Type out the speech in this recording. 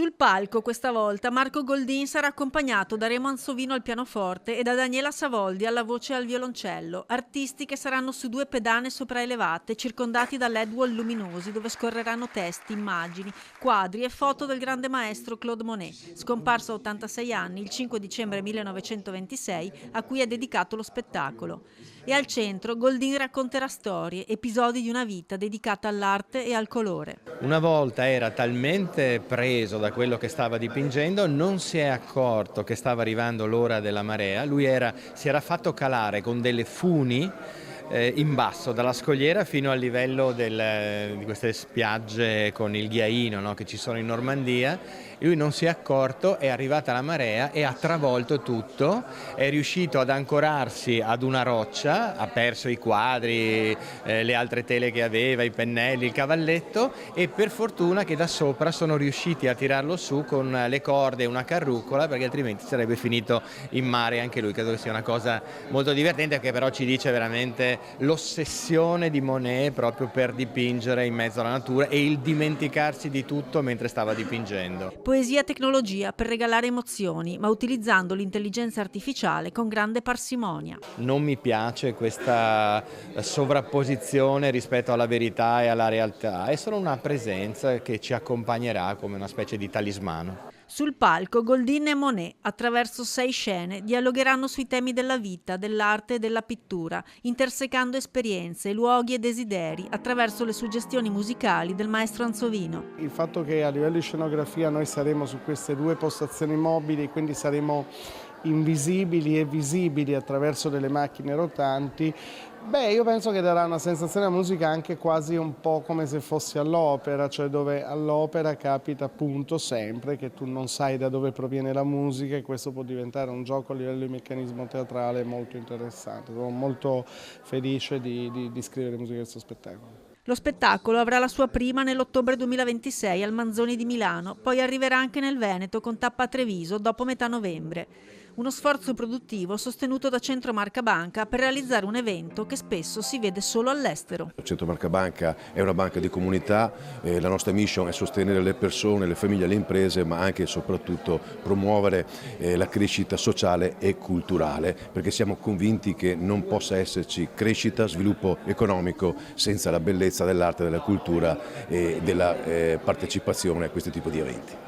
Sul palco questa volta Marco Goldin sarà accompagnato da Remo Ansovino al pianoforte e da Daniela Savoldi alla voce e al violoncello, artisti che saranno su due pedane sopraelevate circondati da LED wall luminosi dove scorreranno testi, immagini, quadri e foto del grande maestro Claude Monet, scomparso a 86 anni il 5 dicembre 1926, a cui è dedicato lo spettacolo. E al centro Goldin racconterà storie, episodi di una vita dedicata all'arte e al colore. Una volta era talmente preso da quello che stava dipingendo, non si è accorto che stava arrivando l'ora della marea, si era fatto calare con delle funi in basso, dalla scogliera fino al livello di queste spiagge con il ghiaino, no, che ci sono in Normandia. Lui non si è accorto, è arrivata la marea e ha travolto tutto, è riuscito ad ancorarsi ad una roccia, ha perso i quadri, le altre tele che aveva, i pennelli, il cavalletto, e per fortuna che da sopra sono riusciti a tirarlo su con le corde e una carrucola, perché altrimenti sarebbe finito in mare anche lui. Credo che sia una cosa molto divertente, che però ci dice veramente l'ossessione di Monet proprio per dipingere in mezzo alla natura e il dimenticarsi di tutto mentre stava dipingendo. Poesia e tecnologia per regalare emozioni, ma utilizzando l'intelligenza artificiale con grande parsimonia. Non mi piace questa sovrapposizione rispetto alla verità e alla realtà, è solo una presenza che ci accompagnerà come una specie di talismano. Sul palco Goldin e Monet, attraverso 6 scene, dialogheranno sui temi della vita, dell'arte e della pittura, intersecando esperienze, luoghi e desideri attraverso le suggestioni musicali del maestro Ansovino. Il fatto che a livello di scenografia noi saremo su queste due postazioni mobili, quindi saremo invisibili e visibili attraverso delle macchine rotanti, io penso che darà una sensazione alla musica anche quasi un po' come se fossi all'opera, cioè dove all'opera capita appunto sempre che tu non sai da dove proviene la musica, e questo può diventare un gioco a livello di meccanismo teatrale molto interessante. Sono molto felice di scrivere musica di questo spettacolo. Lo spettacolo avrà la sua prima nell'ottobre 2026 al Manzoni di Milano, poi arriverà anche nel Veneto con tappa a Treviso dopo metà novembre. Uno sforzo produttivo sostenuto da Centro Marca Banca per realizzare un evento che spesso si vede solo all'estero. Centro Marca Banca è una banca di comunità, la nostra mission è sostenere le persone, le famiglie, le imprese, ma anche e soprattutto promuovere la crescita sociale e culturale, perché siamo convinti che non possa esserci crescita, sviluppo economico senza la bellezza dell'arte, della cultura e della partecipazione a questo tipo di eventi.